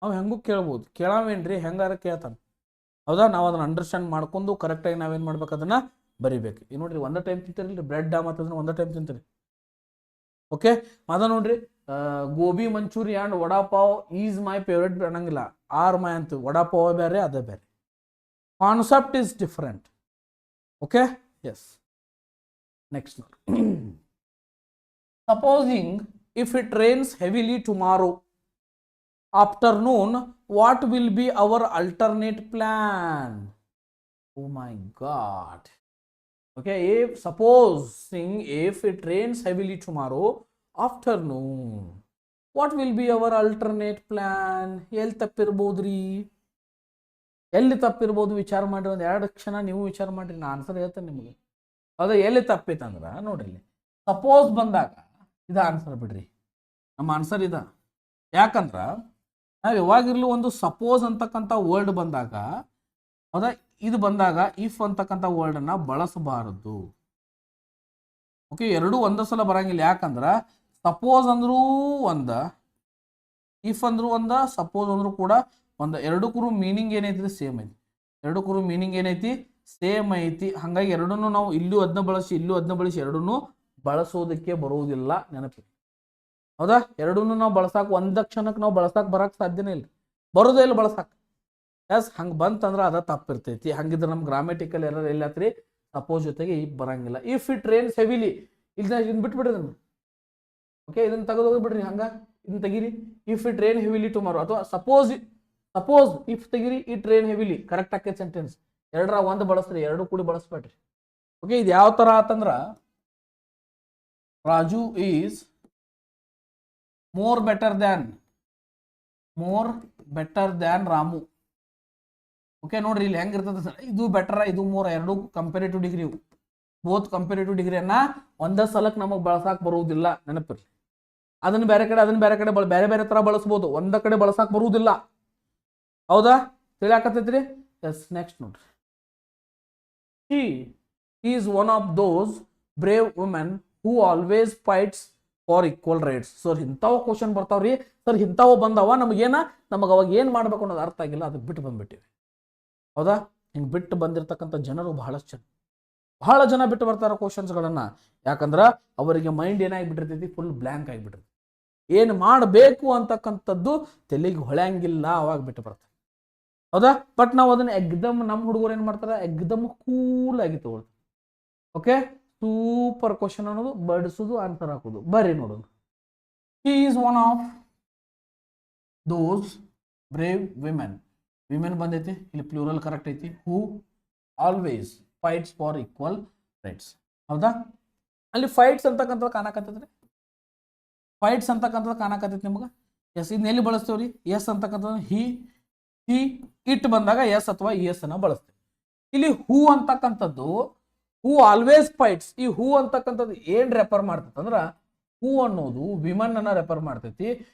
ನಾವು ಹೆಂಗೂ ಕೇಳ್ಬೋದು. ಕೇಳಾವೇನ್ರಿ, ಹೆಂಗಾರ ಕೇಳ್ತಾನೆ. ಹೌದಾ, ನಾವು ಅದನ್ನ ಅಂಡರ್ಸ್ಟ್ಯಾಂಡ್ ಮಾಡ್ಕೊಂಡು ಕರೆಕ್ಟಾಗಿ ನಾವೇನು ಮಾಡ್ಬೇಕು, ಅದನ್ನ ಬರಿಬೇಕು. ಈಗ ನೋಡ್ರಿ, ಒಂದೇ ಟೈಮ್ ತಿಂತೀರಿ ಬ್ರೆಡ್ ಮತ್ತು ಅದನ್ನ ಒಂದೇ ಟೈಮ್ ತಿಂತೀರಿ. ಓಕೆ, ಅದ ನೋಡ್ರಿ, gobi manchurian and vada pav is my favourite ಅನ್ನಂಗಿಲ್ಲ, ಆರ್ ಮೈ ಅಂತ. ವಡಾಪಾವ್ ಬೇರೆ, ಅದೇ ಬೇರೆ. Concept is different. Okay, yes. Next ನೋಡಿ, supposing if it rains heavily tomorrow afternoon, what will be our alternate plan? Oh my god. Okay, supposing if it rains heavily tomorrow afternoon, what will be our alternate plan? ಎಲ್ಲಿ ತಪ್ಪಿರ್ಬೋದ್ರಿ, ಎಲ್ಲಿ ತಪ್ಪಿರ್ಬೋದು ವಿಚಾರ ಮಾಡ್ರಿ. ಒಂದು 2 ಕ್ಷಣ ನೀವು ವಿಚಾರ ಮಾಡ್ರಿ, ನಾ ಆನ್ಸರ್ ಹೇಳ್ತೇನೆ ನಿಮಗೆ. ಹೌದಾ, ಎಲ್ಲಿ ತಪ್ಪಿತ್ತಂದ್ರೆ ನೋಡ್ರಿ, ಸಪೋಸ್ ಬಂದಾಗ ಇದು ಆನ್ಸರ್ ಬಿಡ್ರಿ. ನಮ್ಮ ಆನ್ಸರ್ ಇದ. ಯಾಕಂದ್ರ ನಾವು ಯಾವಾಗಿರ್ಲೂ ಒಂದು ಸಪೋಸ್ ಅಂತಕ್ಕಂಥ ವರ್ಡ್ ಬಂದಾಗ, ಹೌದಾ, ಇದು ಬಂದಾಗ ಇಫ್ ಅಂತಕ್ಕಂಥ ವರ್ಡನ್ನು ಬಳಸಬಾರದು. ಓಕೆ, ಎರಡೂ ಒಂದೇ ಸಲ ಬರಂಗಿಲ್ಲ. ಯಾಕಂದ್ರೆ ಸಪೋಸ್ ಅಂದ್ರೂ ಒಂದ, ಇಫ್ ಅಂದ್ರೂ ಒಂದ, ಸಪೋಸ್ ಅಂದ್ರೂ ಕೂಡ ಒಂದ. ಎರಡಕ್ಕೂ ಮೀನಿಂಗ್ ಏನೈತಿ, ಸೇಮ್ ಐತಿ. ಎರಡಕ್ಕೂ ಮೀನಿಂಗ್ ಏನೈತಿ, ಸೇಮ್ ಐತಿ. ಹಾಗಾಗಿ ಎರಡನ್ನೂ ನಾವು ಇಲ್ಲೂ ಅದನ್ನ ಬಳಸಿ, ಇಲ್ಲೂ ಅದನ್ನ ಬಳಸಿ, ಎರಡನ್ನೂ ಬಳಸೋದಕ್ಕೆ ಬರುವುದಿಲ್ಲ. ನೆನಪಿ. ಹೌದಾ, ಎರಡನ್ನೂ ನಾವು ಬಳಸಾಕ ಒಂದ ಕ್ಷಣಕ್ಕೆ ನಾವು ಬಳಸಾಕ ಬರಕ್ಕೆ ಸಾಧ್ಯನೇ ಇಲ್ಲ, ಬರೋದೇ ಇಲ್ಲ ಬಳಸಾಕ. ಎಸ್, ಹಂಗೆ ಬಂತಂದ್ರೆ ಅದ ತಪ್ಪಿರ್ತೈತಿ. ಹಂಗಿದ್ರೆ ನಮ್ಮ ಗ್ರಾಮೆಟಿಕಲ್ ಎರರ್ ಎಲ್ಲಿ ಆತ್ರಿ, ಸಪೋಸ್ ಜೊತೆಗೆ ಇಫ್ ಬರಂಗಿಲ್ಲ. ಇಫ್ ಇಟ್ ರೇನ್ಸ್ ಹೆವಿಲಿ, ಇದನ್ನ ಬಿಟ್ಬಿಡ್ರಿ ಅದನ್ನು. ಓಕೆ, ಇದನ್ನ ತೆಗೆದೋಗ್ಬಿಡ್ರಿ. ಹಂಗ ಇದನ್ನ ತೆಗೀರಿ, if it rain heavily tomorrow. ಅಥವಾ ಸಪೋಸ್ ಇಫ್ ತೆಗೀರಿ, ಇಟ್ ರೇನ್ ಹೆವಿಲಿ. ಕರೆಕ್ಟ್ ಆಕೈತಿ ಸೆಂಟೆನ್ಸ್. ಎರಡರ ಒಂದು ಬಳಸ್ರಿ, ಎರಡು ಕೂಡಿ ಬಳಸ್ಬೇಡ್ರಿ. ಓಕೆ, ಇದು ಯಾವ ತರ ಆತಂದ್ರ, Raju is more better than Ramu. Okay, ನೋಡ್ರಿ ಇಲ್ಲಿ ಹೆಂಗಿರ್ತದೆ, ಇದು ಬೆಟರ್, ಇದು ಮೋರ್, ಎರಡು ಕಂಪೇರೇಟಿವ್ ಡಿಗ್ರಿ. ಬೋತ್ ಕಂಪೇರೇಟಿವ್ ಡಿಗ್ರಿಯನ್ನ ಒಂದೇ ಸಲಕ್ಕೆ ನಮಗೆ ಬಳಸಾಕ್ ಬರುವುದಿಲ್ಲ. ನೆನಪಿರ್ಲಿ. ಅದನ್ನ ಬೇರೆ ಕಡೆ, ಅದನ್ನ ಬೇರೆ ಕಡೆ ಬೇರೆ ಬೇರೆ ತರ ಬಳಸ್ಬೋದು, ಒಂದ ಕಡೆ ಬಳಸಾಕ್ ಬರುವುದಿಲ್ಲ. ಹೌದಾ, ತಿಳಿಯಾಕತ್ತೈತ್ರಿ. ಎಸ್, ನೆಕ್ಸ್ಟ್ ನೋಡ್ರಿ, she is one of those brave women who always fights for equal rights. Sir ಇಂಥವು ಕ್ವಶನ್ ಬರ್ತಾವ್ರಿ, ಸರ್ ಇಂಥವು ಬಂದವ, ನಮಗೆ ಅವಾಗ ಏನು ಮಾಡ್ಬೇಕು ಅನ್ನೋದು ಅರ್ಥ ಆಗಿಲ್ಲ, ಅದಕ್ಕೆ ಬಿಟ್ಟು ಬಂದ್ಬಿಟ್ಟಿವಿ. ಹೌದಾ, ಹಿಂಗೆ ಬಿಟ್ಟು ಬಂದಿರತಕ್ಕಂಥ ಜನರು ಬಹಳ ಜನ ಬಿಟ್ಟು ಬರ್ತಾರೆ ಕ್ವಶನ್ಸ್ಗಳನ್ನ. ಯಾಕಂದ್ರೆ ಅವರಿಗೆ ಮೈಂಡ್ ಏನಾಗಿಬಿಟ್ಟಿರ್ತೈತಿ, ಫುಲ್ ಬ್ಲ್ಯಾಂಕ್ ಆಗಿಬಿಟ್ಟಿರ್ತೈತಿ. ಏನು ಮಾಡಬೇಕು ಅಂತಕ್ಕಂಥದ್ದು ತಲೆಗೆ ಹೊಳೆಯಂಗಿಲ್ಲ, ಅವಾಗ ಬಿಟ್ಟು ಬರ್ತಾರೆ. ಹೌದಾ, ಬಟ್ ನಾವು ಅದನ್ನ ಎಕ್ದಮ್, ನಮ್ಮ ಹುಡುಗರು ಏನು ಮಾಡ್ತಾರೆ, ಎಕ್ದಮ್ ಕೂಲ್ ಆಗಿ ತಗೊಳ್ತಾರೆ. ಓಕೆ, ಸೂಪರ್ ಕ್ವಶನ್ ಅನ್ನೋದು, ಬಡಿಸೋದು, ಆನ್ಸರ್ ಹಾಕೋದು. ಬರ್ರಿ ನೋಡೋಣ. He is one of those brave women. Women ಬಂದೈತಿ, ಇಲ್ಲಿ ಪ್ಲೂರಲ್ ಕರೆಕ್ಟ್ ಐತಿ. ಹೂ always fights for equal rights. ಹೌದಾ, ಅಲ್ಲಿ ಫೈಟ್ಸ್ ಅಂತಕ್ಕಂಥದ್ದು ಕಾಣಕತ್ತೈತ್ರಿ, ಫೈಟ್ಸ್ ಅಂತಕ್ಕಂಥದ್ದು ಕಾಣಕತ್ತೈತಿ ನಿಮ್ಗೆ. ಎಸ್, ಇದನ್ನ ಎಲ್ಲಿ ಬಳಸ್ತೇವ್ರಿ, ಎಸ್ ಅಂತಕ್ಕಂಥದ್ದು ಹಿ ಇಟ್ ಬಂದಾಗ ಎಸ್ ಅಥವಾ ಎಸ್ ಅನ್ನ ಬಳಸ್ತೇವೆ. ಇಲ್ಲಿ ಹೂ ಅಂತಕ್ಕಂಥದ್ದು, ಹೂ ಆಲ್ವೇಸ್ ಫೈಟ್ಸ್. ಈ ಹೂ ಅಂತಕ್ಕಂಥದ್ದು ಏನ್ ರೆಫರ್ ಮಾಡ್ತೈತಿ ಅಂದ್ರ, ಹೂ ಅನ್ನೋದು ವಿಮೆನ್ ಅನ್ನ ರೆಫರ್ ಮಾಡ್ತೈತಿ.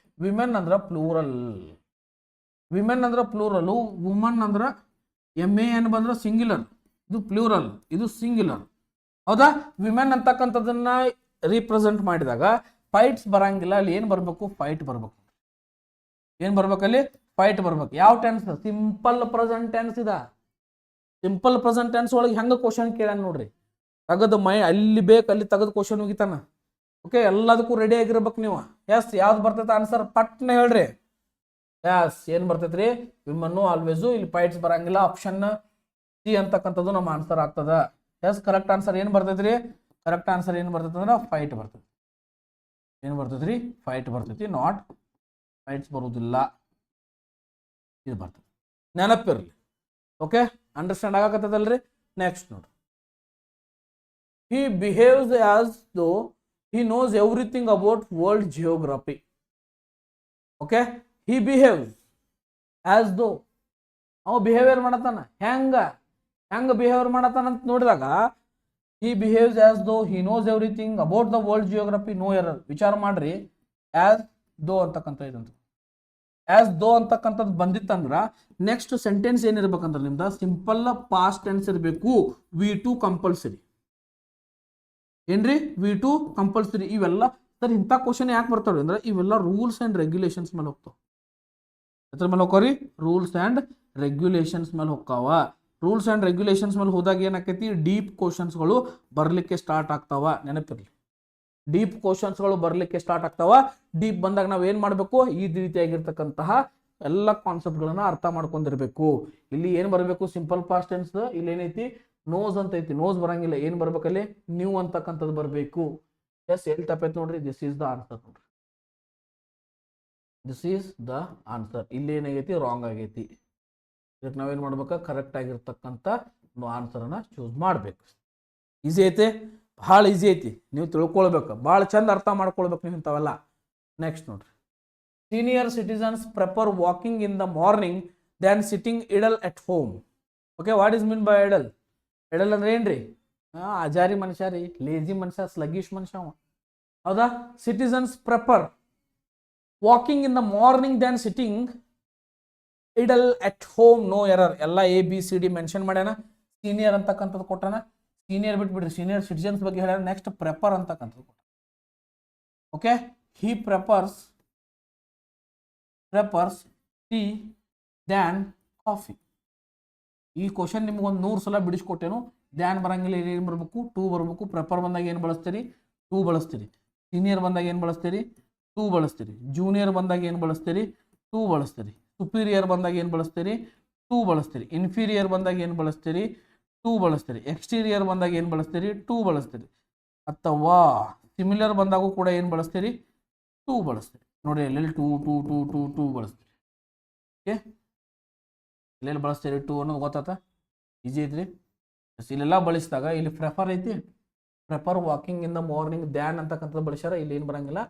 ವಿಮೆನ್ ಅಂದ್ರ ಪ್ಲೂರಲ್, ವಿಮೆನ್ ಅಂದ್ರ ಪ್ಲೂರಲ್, ವುಮನ್ ಅಂದ್ರ MAN ಬಂದ್ರ ಸಿಂಗ್ಯುಲರ್, ಇದು ಪ್ಲೂರಲ್, ಇದು ಸಿಂಗ್ಯುಲರ್. ಹೌದಾ, ವಿಮೆನ್ ಅಂತಕ್ಕಂಥದನ್ನ ರೀಪ್ರೆಸೆಂಟ್ ಮಾಡಿದಾಗ ಫೈಟ್ಸ್ ಬರಂಗಿಲ್ಲ. ಅಲ್ಲಿ ಏನ್ ಬರ್ಬೇಕು, ಫೈಟ್ ಬರ್ಬೇಕು. ಏನ್ ಬರ್ಬೇಕಲ್ಲಿ, ಫೈಟ್ ಬರ್ಬೇಕು. ಯಾವ ಟೆನ್ಸ್, ಸಿಂಪಲ್ ಪ್ರೆಸೆಂಟ್ ಟೆನ್ಸ್ ಇದ. ಸಿಂಪಲ್ ಪ್ರೆಸೆಂಟ್ ಟೆನ್ಸ್ ಒಳಗೆ ಹೆಂಗ ಕ್ವಶನ್ ಕೇಳ್ಯಾನ ನೋಡ್ರಿ, ತೆಗೆದು ಅಲ್ಲಿ ಬೇಕು ಅಲ್ಲಿ ತೆಗೆದು ಕ್ವಶನ್ ಮುಗಿತಾನ. ಓಕೆ, ಎಲ್ಲದಕ್ಕೂ ರೆಡಿ ಆಗಿರ್ಬೇಕು ನೀವು. ಎಸ್, ಯಾವ್ದು ಬರ್ತೈತೆ ಆನ್ಸರ್ ಪಟ್ನ ಹೇಳ್ರಿ. ಎಸ್, ಏನ್ ಬರ್ತೈತ್ರಿ, ವಿಮನ್ನು ಆಲ್ವೇಸು. ಇಲ್ಲಿ ಫೈಟ್ಸ್ ಬರಂಗಿಲ್ಲ. ಆಪ್ಷನ್ ಸಿ ಅಂತಕ್ಕಂಥದ್ದು ನಮ್ಮ ಆನ್ಸರ್ ಆಗ್ತದ. ಎಸ್, ಕರೆಕ್ಟ್ ಆನ್ಸರ್ ಏನ್ ಬರ್ತೈತ್ರಿ, ಕರೆಕ್ಟ್ ಆನ್ಸರ್ ಏನ್ ಬರ್ತೈತೆ ಅಂದ್ರೆ ಫೈಟ್ ಬರ್ತೈತಿ. ಏನ್ ಬರ್ತೈತ್ರಿ, ಫೈಟ್ ಬರ್ತೈತಿ, ನಾಟ್ ಫೈಟ್ಸ್ ಬರುವುದಿಲ್ಲ. ಇದು ಬರ್ತೈತಿ, ನೆನಪಿರ್ಲಿ. ಓಕೆ, ಅಂಡರ್ಸ್ಟ್ಯಾಂಡ್ ಆಗಕತ್ತದಲ್ರಿ. ನೆಕ್ಸ್ಟ್ ನೋಡ್ರಿ, he behaves as though he knows everything about world geography. Okay, he behaves as though ಅವ ಬಿಹೇವಿಯರ್ ಮಾಡತಾನ ಹೆಂಗ ಬಿಹೇವಿಯರ್ ಮಾಡತಾನ ಅಂತ ನೋಡಿದಾಗ he behaves as though he knows everything about the world geography. No error. ವಿಚಾರ ಮಾಡ್ರಿ, as though ಅಂತಕ್ಕಂಥ ಇದಂತ as though ಅಂತಕ್ಕಂಥದ್ದು ಬಂದಿತ್ತಂದ್ರ ನೆಕ್ಸ್ಟ್ ಸೆಂಟೆನ್ಸ್ ಏನಿರ್ಬೇಕಂದ್ರೆ ನಿಮ್ದು ಸಿಂಪಲ್ ಪಾಸ್ಟ್ ಟೆನ್ಸ್ ಇರಬೇಕು. V2 ಕಂಪಲ್ಸರಿ ಏನ್ರಿ, V2 ಕಂಪಲ್ಸರಿ. ಇವೆಲ್ಲ ಸರ್ ಇಂಥ ಕ್ವಶನ್ ಯಾಕೆ ಬರ್ತಾವೆ ಅಂದ್ರೆ ಇವೆಲ್ಲ ರೂಲ್ಸ್ ಅಂಡ್ ರೆಗ್ಯುಲೇಷನ್ಸ್ ಮೇಲೆ ಹೋಗ್ತಾವ. ಅದ್ರ ಮೇಲೆ ಹೋಗ್ರಿ, ರೂಲ್ಸ್ ಅಂಡ್ ರೆಗ್ಯುಲೇಷನ್ಸ್ ಮೇಲೆ ಹೋಗ್ತಾವ. ರೂಲ್ಸ್ ಅಂಡ್ ರೆಗ್ಯುಲೇಷನ್ಸ್ ಮೇಲೆ ಹೋದಾಗ ಏನಾಕೈತಿ, ಡೀಪ್ ಕ್ವಶನ್ಸ್ಗಳು ಬರಲಿಕ್ಕೆ ಸ್ಟಾರ್ಟ್ ಆಗ್ತಾವ. ನೆನಪಿರ್ಲಿ, ಡೀಪ್ ಕ್ವಶನ್ಸ್ಗಳು ಬರಲಿಕ್ಕೆ ಸ್ಟಾರ್ಟ್ ಆಗ್ತಾವ. ಡೀಪ್ ಬಂದಾಗ ನಾವು ಏನು ಮಾಡಬೇಕು, ಈ ರೀತಿಯಾಗಿರ್ತಕ್ಕಂತಹ ಎಲ್ಲ ಕಾನ್ಸೆಪ್ಟ್ಗಳನ್ನ ಅರ್ಥ ಮಾಡ್ಕೊಂಡಿರ್ಬೇಕು. ಇಲ್ಲಿ ಏನು ಬರಬೇಕು, ಸಿಂಪಲ್ ಪಾಸ್ಟ್ ಟೆನ್ಸ್. ಇಲ್ಲಿ ಏನೈತಿ, ನೋಸ್ ಅಂತ ಐತಿ, ನೋಸ್ ಬರಂಗಿಲ್ಲ. ಏನು ಬರ್ಬೇಕಲ್ಲಿ, ನ್ಯೂ ಅಂತಕ್ಕಂಥದ್ದು ಬರಬೇಕು. ಎಸ್, ಎಲ್ಲಿ ತಪ್ಪೈತಿ ನೋಡ್ರಿ, ದಿಸ್ ಈಸ್ ದ ಆನ್ಸರ್ ನೋಡ್ರಿ, ದಿಸ್ ಈಸ್ ದ ಆನ್ಸರ್. ಇಲ್ಲಿ ಏನಾಗೈತಿ, ರಾಂಗ್ ಆಗೈತಿ. ಇದಕ್ಕೆ ನಾವೇನು ಮಾಡ್ಬೇಕು, ಕರೆಕ್ಟ್ ಆಗಿರ್ತಕ್ಕಂಥ ಆನ್ಸರನ್ನ ಚೂಸ್ ಮಾಡಬೇಕು. ಈಸಿ ಐತೆ, ಭಾಳ ಈಸಿ ಐತಿ. ನೀವು ತಿಳ್ಕೊಳ್ಬೇಕು, ಭಾಳ ಚಂದ ಅರ್ಥ ಮಾಡ್ಕೊಳ್ಬೇಕು ನೀವು ಇಂಥವೆಲ್ಲ. ನೆಕ್ಸ್ಟ್ ನೋಡ್ರಿ, senior citizens prefer walking in the morning than sitting idle at home. Okay, what is mean by idle? Idle ಅಂದ್ರೆ ಏನ್ರಿ, ಅಜಾರಿ ಮನುಷ್ಯ ರೀ, ಲೇಜಿ ಮನುಷ್ಯ, ಸ್ಲಗಿಶ್ ಮನುಷ್ಯ ಅವ. ಹೌದಾ? Citizens prefer walking in the morning than sitting idle at home. No error. ಎಲ್ಲ ABCD mention ಮಾಡ್ಯಾನ. ಸೀನಿಯರ್ ಅಂತಕ್ಕಂಥದ್ದು ಕೊಟ್ಟಾನ. ಸೀನಿಯರ್ ಬಿಟ್ಬಿಡ್ರಿ, ಸೀನಿಯರ್ ಸಿಟಿಜನ್ಸ್ ಬಗ್ಗೆ ಹೇಳ್ಯಾರ. ನೆಕ್ಸ್ಟ್ ಪ್ರೆಫರ್ ಅಂತಕ್ಕಂಥದ್ದು ಕೊಟ್ಟ. ಓಕೆ, ಹಿ ಪ್ರೆಫರ್ಸ್ ಟೀ ದ್ಯಾನ್ ಕಾಫಿ. ಈ ಕ್ವಶನ್ ನಿಮ್ಗೆ ಒಂದು 100 ಸಲ ಬಿಡಿಸ್ಕೊಟ್ಟೇನು. ದ್ಯಾನ್ ಬರಂಗಿಲ್ಲ, ಏನು ಬರಬೇಕು, ಟೂ ಬರಬೇಕು. ಪ್ರೆಫರ್ ಬಂದಾಗ ಏನು ಬಳಸ್ತೀರಿ, ಟೂ ಬಳಸ್ತೀರಿ. ಸೀನಿಯರ್ ಬಂದಾಗ ಏನು ಬಳಸ್ತೀರಿ, ಟೂ ಬಳಸ್ತೀರಿ. ಜೂನಿಯರ್ ಬಂದಾಗ ಏನು ಬಳಸ್ತೀರಿ, ಟೂ ಬಳಸ್ತೀರಿ. ಸುಪೀರಿಯರ್ ಬಂದಾಗ ಏನು ಬಳಸ್ತೀರಿ, ಟೂ ಬಳಸ್ತೀರಿ. ಇನ್ಫೀರಿಯರ್ ಬಂದಾಗ ಏನು ಬಳಸ್ತೀರಿ, ಟೂ ಬಳಸ್ತೀರಿ. ಎಕ್ಸ್ಟೀರಿಯರ್ ಬಂದಾಗ ಏನು ಬಳಸ್ತೀರಿ, ಟೂ ಬಳಸ್ತೀರಿ. ಅಥವಾ ಸಿಮಿಲರ್ ಬಂದಾಗೂ ಕೂಡ ಏನು ಬಳಸ್ತೀರಿ, ಟೂ ಬಳಸ್ತೀರಿ. ನೋಡಿ, ಎಲ್ಲೆಲ್ಲಿ too too too too too ಬಳಸ್ತೀರಿ. ಓಕೆ, ಎಲ್ಲೆಲ್ಲಿ ಬಳಸ್ತೀರಿ ಟೂ ಅನ್ನೋದು ಗೊತ್ತಾತ? ಈಜಿ ಐತ್ರಿ. ಇಲ್ಲೆಲ್ಲ ಬಳಸಿದಾಗ ಇಲ್ಲಿ ಪ್ರೆಫರ್ ಐತಿ. Prefer walking in the morning than ಅಂತಕ್ಕಂಥದ್ದು ಬಳಸ್ಯಾರ. ಇಲ್ಲಿ ಏನು ಬರಂಗಿಲ್ಲ,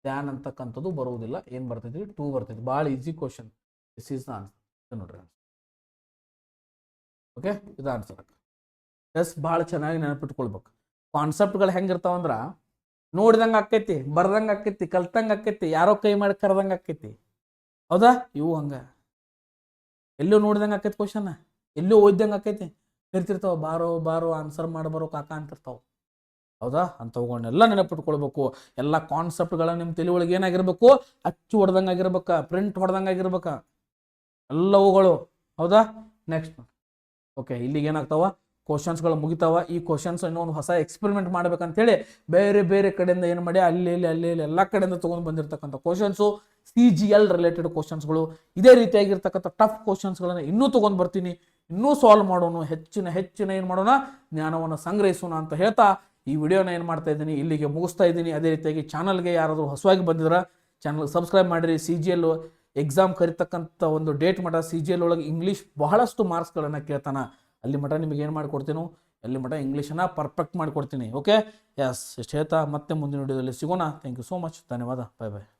ದ್ಯಾನ್ ಅಂತಕ್ಕಂಥದ್ದು ಬರುವುದಿಲ್ಲ. ಏನು ಬರ್ತೈತಿ, ಟೂ ಬರ್ತೈತಿ. ಭಾಳ easy question. This is the answer ನೋಡ್ರಿ. ಓಕೆ, ಇದು ಆನ್ಸರ್. ಎಸ್, ಭಾಳ ಚೆನ್ನಾಗಿ ನೆನಪಿಟ್ಕೊಳ್ಬೇಕು. ಕಾನ್ಸೆಪ್ಟ್ಗಳು ಹೆಂಗಿರ್ತಾವಂದ್ರ ನೋಡಿದಂಗೆ ಆಕೈತಿ, ಬರ್ದಂಗೆ ಆಕೈತಿ, ಕಲ್ತಂಗೆ ಆಕೈತಿ, ಯಾರೋ ಕೈ ಮಾಡಿ ಕರೆದಂಗೆ ಆಕೈತಿ. ಹೌದಾ? ಇವು ಹಂಗ ಎಲ್ಲೋ ನೋಡಿದಂಗೆ ಆಕೈತಿ ಕ್ವಶನ್, ಎಲ್ಲೋ ಓದ್ದಂಗೆ ಆಕೈತಿ. ಇರ್ತಿರ್ತಾವ, ಬಾರೋ ಆನ್ಸರ್ ಮಾಡಬಾರೋ ಕಾಕ ಅಂತಿರ್ತಾವ. ಹೌದಾ? ಅಂಥವುಗಳನ್ನೆಲ್ಲ ನೆನಪಿಟ್ಕೊಳ್ಬೇಕು. ಎಲ್ಲ ಕಾನ್ಸೆಪ್ಟ್ಗಳ ನಿಮ್ಮ ತಲೆ ಒಳಗೆ ಏನಾಗಿರ್ಬೇಕು, ಅಚ್ಚು ಹೊಡೆದಂಗೆ ಆಗಿರ್ಬೇಕ, ಪ್ರಿಂಟ್ ಹೊಡೆದಂಗೆ ಆಗಿರ್ಬೇಕ ಎಲ್ಲವುಗಳು. ಹೌದಾ? ನೆಕ್ಸ್ಟ್ ಓಕೆ, ಇಲ್ಲಿಗೆ ಏನಾಗ್ತಾವ, ಕ್ವಶನ್ಸ್ಗಳು ಮುಗಿತಾವ. ಈ ಕ್ವಶನ್ಸ್ ಇನ್ನೊಂದು ಹೊಸ ಎಕ್ಸ್ಪೆರಿಮೆಂಟ್ ಮಾಡ್ಬೇಕಂತೇಳಿ ಬೇರೆ ಬೇರೆ ಕಡೆಯಿಂದ ಏನು ಮಾಡಿ ಅಲ್ಲಿ ಎಲ್ಲ ಕಡೆಯಿಂದ ತೊಗೊಂಡು ಬಂದಿರತಕ್ಕಂಥ ಕ್ವಶನ್ಸು, CGL ರಿಲೇಟೆಡ್ ಕ್ವಶನ್ಸ್ಗಳು, ಇದೇ ರೀತಿಯಾಗಿರ್ತಕ್ಕಂಥ ಟಫ್ ಕ್ವಶನ್ಸ್ಗಳನ್ನು ಇನ್ನೂ ತೊಗೊಂಡು ಬರ್ತೀನಿ. ಇನ್ನೂ ಸಾಲ್ವ್ ಮಾಡೋಣ, ಹೆಚ್ಚಿನ ಏನು ಮಾಡೋಣ, ಜ್ಞಾನವನ್ನು ಸಂಗ್ರಹಿಸೋಣ ಅಂತ ಹೇಳ್ತಾ ಈ ವಿಡಿಯೋನ ಏನು ಮಾಡ್ತಾ ಇದ್ದೀನಿ, ಇಲ್ಲಿಗೆ ಮುಗಿಸ್ತಾ ಇದ್ದೀನಿ. ಅದೇ ರೀತಿಯಾಗಿ ಚಾನಲ್ಗೆ ಯಾರಾದರೂ ಹೊಸವಾಗಿ ಬಂದಿದ್ರೆ ಚಾನಲ್ ಸಬ್ಸ್ಕ್ರೈಬ್ ಮಾಡಿರಿ. CGL ಎಕ್ಸಾಮ್ ಕರಿತಕ್ಕಂಥ ಒಂದು ಡೇಟ್ ಮಟ್ಟ CGL ಒಳಗೆ ಇಂಗ್ಲೀಷ್ ಬಹಳಷ್ಟು ಮಾರ್ಕ್ಸ್ಗಳನ್ನು ಕೇಳ್ತಾನೆ. ಅಲ್ಲಿ ಮಟ್ಟ ನಿಮಗೆ ಏನು ಮಾಡಿಕೊಡ್ತೀನೋ, ಅಲ್ಲಿ ಮಟ್ಟ ಇಂಗ್ಲೀಷನ್ನು ಪರ್ಫೆಕ್ಟ್ ಮಾಡಿಕೊಡ್ತೀನಿ. ಓಕೆ, ಎಸ್, ಇಷ್ಟು ಹೇಳ್ತಾ ಮತ್ತೆ ಮುಂದಿನ ವಿಡಿಯೋದಲ್ಲಿ ಸಿಗೋಣ. Thank you so much. ಧನ್ಯವಾದ. ಬಾಯ್ ಬಾಯ್.